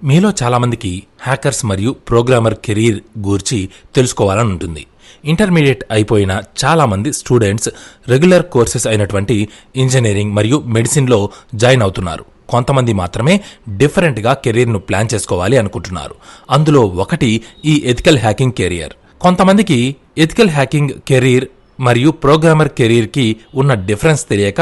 మీలో చాలామందికి హ్యాకర్స్ మరియు ప్రోగ్రామర్ కెరీర్ గురించి తెలుసుకోవాలని ఉంటుంది. ఇంటర్మీడియట్ అయిపోయిన చాలామంది స్టూడెంట్స్ రెగ్యులర్ కోర్సెస్ అయినటువంటి ఇంజనీరింగ్ మరియు మెడిసిన్లో జాయిన్ అవుతున్నారు. కొంతమంది మాత్రమే డిఫరెంట్గా కెరీర్ను ప్లాన్ చేసుకోవాలి అనుకుంటున్నారు. అందులో ఒకటి ఈ ఎథికల్ హ్యాకింగ్ కెరియర్. కొంతమందికి ఎథికల్ హ్యాకింగ్ కెరీర్ మరియు ప్రోగ్రామర్ కెరీర్కి ఉన్న డిఫరెన్స్ తెలియక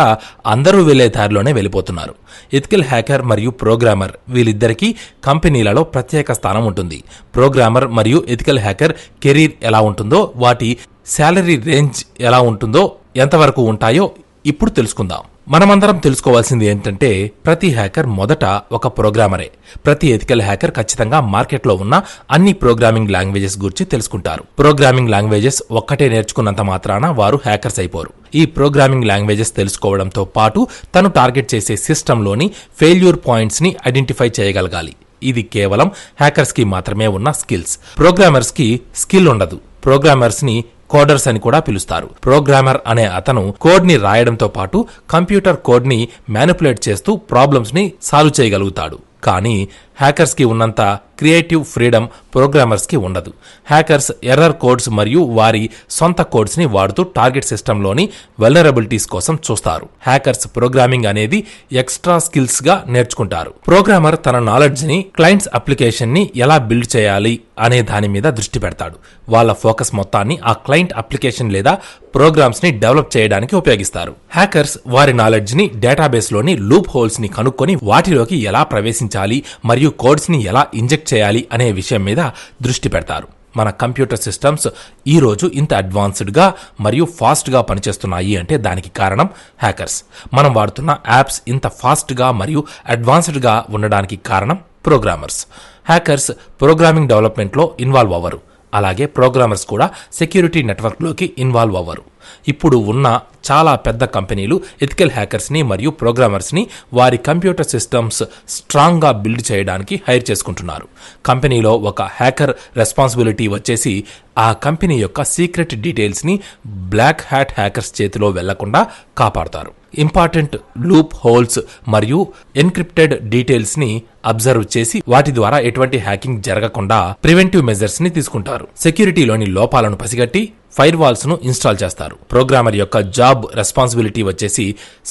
అందరూ వెళ్లే దారిలోనే వెళ్ళిపోతున్నారు. ఎథికల్ హ్యాకర్ మరియు ప్రోగ్రామర్ వీళ్ళిద్దరికీ కంపెనీలలో ప్రత్యేక స్థానం ఉంటుంది. ప్రోగ్రామర్ మరియు ఎథికల్ హ్యాకర్ కెరీర్ ఎలా ఉంటుందో, వాటి శాలరీ రేంజ్ ఎలా ఉంటుందో, ఎంతవరకు ఉంటాయో ఇప్పుడు తెలుసుకుందాం. మనమందరం తెలుసుకోవాల్సింది ఏంటంటే, ప్రతి హ్యాకర్ మొదట ఒక ప్రోగ్రామరే. ప్రతి ఎథికల్ హ్యాకర్ ఖచ్చితంగా మార్కెట్లో ఉన్న అన్ని ప్రోగ్రామింగ్ లాంగ్వేజెస్ గురించి తెలుసుకుంటారు. ప్రోగ్రామింగ్ లాంగ్వేజెస్ ఒక్కటే నేర్చుకున్నంత మాత్రాన వారు హ్యాకర్స్ అయిపోరు. ఈ ప్రోగ్రామింగ్ లాంగ్వేజెస్ తెలుసుకోవడంతో పాటు తను టార్గెట్ చేసే సిస్టంలోని ఫెయిల్యూర్ పాయింట్స్ ని ఐడెంటిఫై చేయగలగాలి. ఇది కేవలం హ్యాకర్స్ కి మాత్రమే ఉన్న స్కిల్స్. ప్రోగ్రామర్స్ కి స్కిల్ ఉండదు. ప్రోగ్రామర్స్ ని కోడర్స్ అని కూడా పిలుస్తారు. ప్రోగ్రామర్ అనే అతను కోడ్ ని రాయడంతో పాటు కంప్యూటర్ కోడ్ ని మ్యానిపులేట్ చేస్తూ ప్రాబ్లమ్స్ ని సాల్వ్ చేయగలుగుతాడు. కానీ హ్యాకర్స్ కి ఉన్నంత క్రియేటివ్ ఫ్రీడమ్ ప్రోగ్రామర్స్ కి ఉండదు. హ్యాకర్స్ ఎర్రర్ కోడ్స్ మరియు వారి సొంత కోడ్స్ ని వాడుతూ టార్గెట్ సిస్టంలోని వెల్నరబిలిటీస్ కోసం చూస్తారు. హ్యాకర్స్ ప్రోగ్రామింగ్ అనేది ఎక్స్ట్రా స్కిల్స్ గా నేర్చుకుంటారు. ప్రోగ్రామర్ తన నాలెడ్జ్ ని క్లయింట్స్ అప్లికేషన్ ని ఎలా బిల్డ్ చేయాలి అనే దాని మీద దృష్టి పెడతాడు. వాళ్ళ ఫోకస్ మొత్తాన్ని ఆ క్లయింట్ అప్లికేషన్ లేదా ప్రోగ్రామ్స్ ని డెవలప్ చేయడానికి ఉపయోగిస్తారు. హ్యాకర్స్ వారి నాలెడ్జ్ ని డేటాబేస్ లోని లూప్ హోల్స్ ని కనుక్కొని వాటిలోకి ఎలా ప్రవేశించాలి మరియు కోడ్స్ ని ఎలా ఇంజెక్ట్ చేయాలి అనే విషయం మీద దృష్టి పెడతారు. మన కంప్యూటర్ సిస్టమ్స్ ఈ రోజు ఇంత అడ్వాన్స్డ్ గా మరియు ఫాస్ట్ గా పనిచేస్తున్నాయి అంటే దానికి కారణం హ్యాకర్స్. మనం వాడుతున్న యాప్స్ ఇంత ఫాస్ట్ గా మరియు అడ్వాన్స్డ్ గా ఉండడానికి కారణం ప్రోగ్రామర్స్. హ్యాకర్స్ ప్రోగ్రామింగ్ డెవలప్మెంట్ లో ఇన్వాల్వ్ అవ్వరు. అలాగే ప్రోగ్రామర్స్ కూడా సెక్యూరిటీ నెట్వర్క్లోకి ఇన్వాల్వ్ అవ్వరు. ఇప్పుడు ఉన్న చాలా పెద్ద కంపెనీలు ఎథికల్ హ్యాకర్స్ని మరియు ప్రోగ్రామర్స్ని వారి కంప్యూటర్ సిస్టమ్స్ స్ట్రాంగ్గా బిల్డ్ చేయడానికి హైర్ చేసుకుంటున్నారు. కంపెనీలో ఒక హ్యాకర్ రెస్పాన్సిబిలిటీ వచ్చేసి ఆ కంపెనీ యొక్క సీక్రెట్ డీటెయిల్స్ని బ్లాక్ హ్యాట్ హ్యాకర్స్ చేతిలో వెళ్లకుండా కాపాడతారు. ఇంపార్టెంట్ లూప్ హోల్స్ మరియు ఎన్క్రిప్టెడ్ డీటెయిల్స్ ని అబ్జర్వ్ చేసి వాటి ద్వారా ఎటువంటి హ్యాకింగ్ జరగకుండా ప్రివెంటివ్ మెజర్స్ ని తీసుకుంటారు. సెక్యూరిటీలోని లోపాలను పసిగట్టి ఫైర్ వాల్స్ ను ఇన్స్టాల్ చేస్తారు. ప్రోగ్రామర్ యొక్క జాబ్ రెస్పాన్సిబిలిటీ వచ్చేసి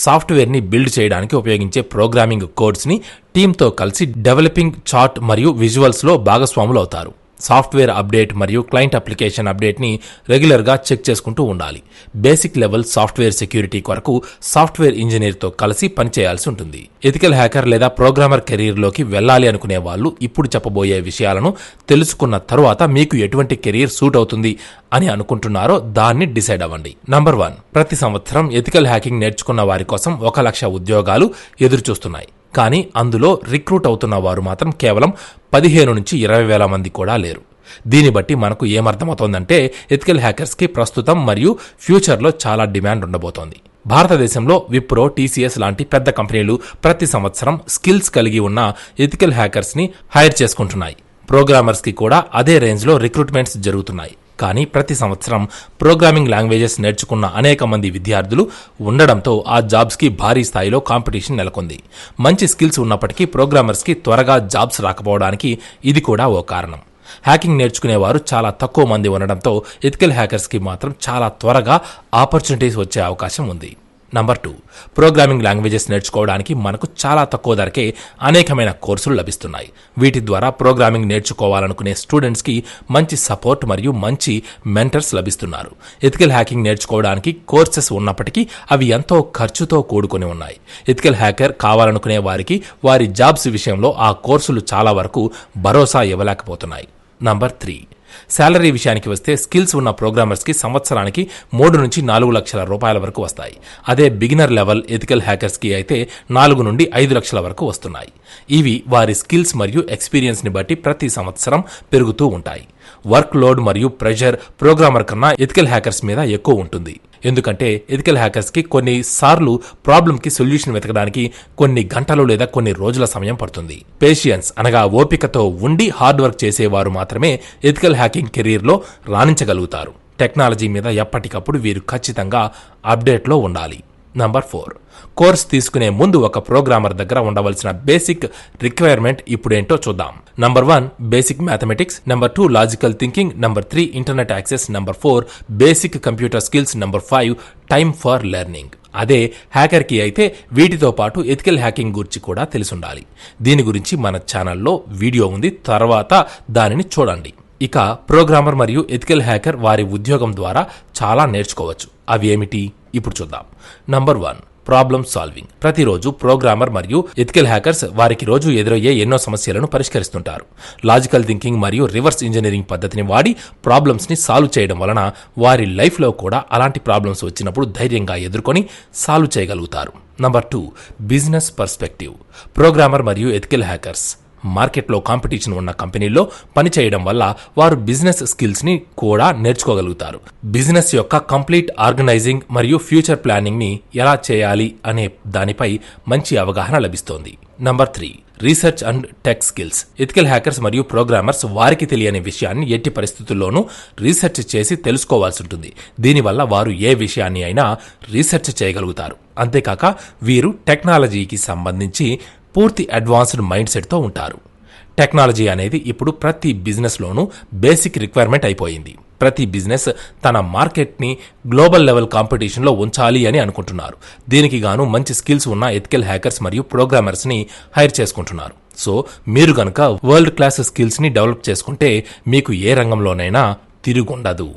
సాఫ్ట్వేర్ ని బిల్డ్ చేయడానికి ఉపయోగించే ప్రోగ్రామింగ్ కోడ్స్ ని టీంతో కలిసి డెవలపింగ్ చార్ట్ మరియు విజువల్స్ లో భాగస్వాములు అవుతారు. సాఫ్ట్వేర్ అప్డేట్ మరియు క్లయింట్ అప్లికేషన్ అప్డేట్ ని రెగ్యులర్ గా చెక్ చేసుకుంటూ ఉండాలి. బేసిక్ లెవెల్ సాఫ్ట్వేర్ సెక్యూరిటీ కొరకు సాఫ్ట్వేర్ ఇంజనీర్ తో కలిసి పనిచేయాల్సి ఉంటుంది. ఎథికల్ హ్యాకర్ లేదా ప్రోగ్రామర్ కెరీర్ లోకి వెళ్లాలి అనుకునే వాళ్ళు ఇప్పుడు చెప్పబోయే విషయాలను తెలుసుకున్న తరువాత మీకు ఎటువంటి కెరీర్ సూట్ అవుతుంది అని అనుకుంటున్నారో దాన్ని డిసైడ్ అవ్వండి. నంబర్ 1, ప్రతి సంవత్సరం ఎథికల్ హ్యాకింగ్ నేర్చుకున్న వారి కోసం 1,00,000 ఉద్యోగాలు ఎదురుచూస్తున్నాయి. కానీ అందులో రిక్రూట్ అవుతున్న వారు మాత్రం కేవలం 15 నుంచి 20,000 మంది కూడా లేరు. దీన్ని బట్టి మనకు ఏమర్థమవుతోందంటే ఎథికల్ హ్యాకర్స్ కి ప్రస్తుతం మరియు ఫ్యూచర్లో చాలా డిమాండ్ ఉండబోతోంది. భారతదేశంలో విప్రో, టీసీఎస్ లాంటి పెద్ద కంపెనీలు ప్రతి సంవత్సరం స్కిల్స్ కలిగి ఉన్న ఎథికల్ హ్యాకర్స్ ని హైర్ చేసుకుంటున్నాయి. ప్రోగ్రామర్స్ కి కూడా అదే రేంజ్ లో రిక్రూట్మెంట్స్ జరుగుతున్నాయి. కానీ ప్రతి సంవత్సరం ప్రోగ్రామింగ్ లాంగ్వేజెస్ నేర్చుకున్న అనేక మంది విద్యార్థులు ఉండడంతో ఆ జాబ్స్ కి భారీ స్థాయిలో కాంపిటీషన్ నెలకొంది. మంచి స్కిల్స్ ఉన్నప్పటికీ ప్రోగ్రామర్స్ కి త్వరగా జాబ్స్ రాకపోవడానికి ఇది కూడా ఓ కారణం. హ్యాకింగ్ నేర్చుకునేవారు చాలా తక్కువ మంది ఉండడంతో ఎథికల్ హ్యాకర్స్ కి మాత్రం చాలా త్వరగా ఆపర్చునిటీస్ వచ్చే అవకాశం ఉంది. నంబర్ 2, ప్రోగ్రామింగ్ లాంగ్వేజెస్ నేర్చుకోవడానికి మనకు చాలా తక్కువ ధరకే అనేకమైన కోర్సులు లభిస్తున్నాయి. వీటి ద్వారా ప్రోగ్రామింగ్ నేర్చుకోవాలనుకునే స్టూడెంట్స్ కి మంచి సపోర్ట్ మరియు మంచి మెంటర్స్ లభిస్తున్నారు. ఎథికల్ హ్యాకింగ్ నేర్చుకోవడానికి కోర్సెస్ ఉన్నప్పటికీ అవి ఎంతో ఖర్చుతో కూడుకొని ఉన్నాయి. ఎథికల్ హ్యాకర్ కావాలనుకునే వారికి వారి జాబ్స్ విషయంలో ఆ కోర్సులు చాలా వరకు భరోసా ఇవ్వలేకపోతున్నాయి. నంబర్ 3, శాలరీ విషయానికి వస్తే స్కిల్స్ ఉన్న ప్రోగ్రామర్స్ కి సంవత్సరానికి 3 నుంచి 4 లక్షల రూపాయల వరకు వస్తాయి. అదే బిగినర్ లెవెల్ ఎథికల్ హ్యాకర్స్ కి అయితే 4 నుండి 5 లక్షల వరకు వస్తున్నాయి. ఇవి వారి స్కిల్స్ మరియు ఎక్స్పీరియన్స్ ని బట్టి ప్రతి సంవత్సరం పెరుగుతూ ఉంటాయి. వర్క్ లోడ్ మరియు ప్రెషర్ ప్రోగ్రామర్ కన్నా ఎథికల్ హ్యాకర్స్ మీద ఎక్కువ ఉంటుంది. ఎందుకంటే ఎథికల్ హ్యాకర్స్ కి కొన్నిసార్లు ప్రాబ్లం కి సొల్యూషన్ వెతకడానికి కొన్ని గంటలు లేదా కొన్ని రోజుల సమయం పడుతుంది. పేషియన్స్ అనగా ఓపికతో ఉండి హార్డ్ వర్క్ చేసేవారు మాత్రమే ఎథికల్ హ్యాకింగ్ కెరీర్ లో రాణించగలుగుతారు. టెక్నాలజీ మీద ఎప్పటికప్పుడు వీరు ఖచ్చితంగా అప్డేట్ లో ఉండాలి. నంబర్ 4, కోర్స్ తీసుకునే ముందు ఒక ప్రోగ్రామర్ దగ్గర ఉండవలసిన బేసిక్ రిక్వైర్మెంట్ ఇప్పుడేంటో చూద్దాం. Number 1, basic mathematics. Number 2, logical thinking. Number 3, internet access. Number 4, basic computer skills. Number 5, time for learning. అదే హ్యాకర్కి అయితే వీటితో పాటు ఎథికల్ హ్యాకింగ్ గురించి కూడా తెలిసుండాలి. దీని గురించి మన ఛానల్లో వీడియో ఉంది, తర్వాత దానిని చూడండి. ఇక ప్రోగ్రామర్ మరియు ఎథికల్ హ్యాకర్ వారి ఉద్యోగం ద్వారా చాలా నేర్చుకోవచ్చు. అవి ఏమిటి ఇప్పుడు చూద్దాం. Number 1, problem solving. ప్రతిరోజు ప్రోగ్రామర్ మరియు ఎథికల్ హ్యాకర్స్ వారికి రోజు ఎదురయ్యే ఎన్నో సమస్యలను పరిష్కరిస్తుంటారు. లాజికల్ థింకింగ్ మరియు రివర్స్ ఇంజనీరింగ్ పద్ధతిని వాడి ప్రాబ్లమ్స్ ని సాల్వ్ చేయడం వలన వారి లైఫ్ లో కూడా అలాంటి ప్రాబ్లమ్స్ వచ్చినప్పుడు ధైర్యంగా ఎదుర్కొని సాల్వ్ చేయగలుగుతారు. Number 2, business perspective. ప్రోగ్రామర్ మరియు ఎథికల్ హ్యాకర్స్ మార్కెట్లో కాంపిటీషన్ ఉన్న కంపెనీల్లో పనిచేయడం వల్ల వారు బిజినెస్ స్కిల్స్ ని కూడా నేర్చుకోగలుగుతారు. బిజినెస్ యొక్క కంప్లీట్ ఆర్గనైజింగ్ మరియు ఫ్యూచర్ ప్లానింగ్ ని ఎలా చేయాలి అనే దానిపై మంచి అవగాహన లభిస్తోంది. Number 3, research and tech skills. Ethical hackers మరియు ప్రోగ్రామర్స్ వారికి తెలియని విషయాన్ని ఎట్టి పరిస్థితుల్లోనూ రీసెర్చ్ చేసి తెలుసుకోవాల్సి ఉంటుంది. దీనివల్ల వారు ఏ విషయాన్ని అయినా రీసెర్చ్ చేయగలుగుతారు. అంతేకాక వీరు టెక్నాలజీకి సంబంధించి పూర్తి అడ్వాన్స్డ్ మైండ్ సెట్తో ఉంటారు. టెక్నాలజీ అనేది ఇప్పుడు ప్రతి బిజినెస్లోనూ బేసిక్ రిక్వైర్మెంట్ అయిపోయింది. ప్రతి బిజినెస్ తన మార్కెట్ని గ్లోబల్ లెవెల్ కాంపిటీషన్లో ఉంచాలి అని అనుకుంటున్నారు. దీనికి గాను మంచి స్కిల్స్ ఉన్న ఎథికల్ హ్యాకర్స్ మరియు ప్రోగ్రామర్స్ని హైర్ చేసుకుంటున్నారు. సో మీరు కనుక వరల్డ్ క్లాస్ స్కిల్స్ని డెవలప్ చేసుకుంటే మీకు ఏ రంగంలోనైనా తిరుగుండదు.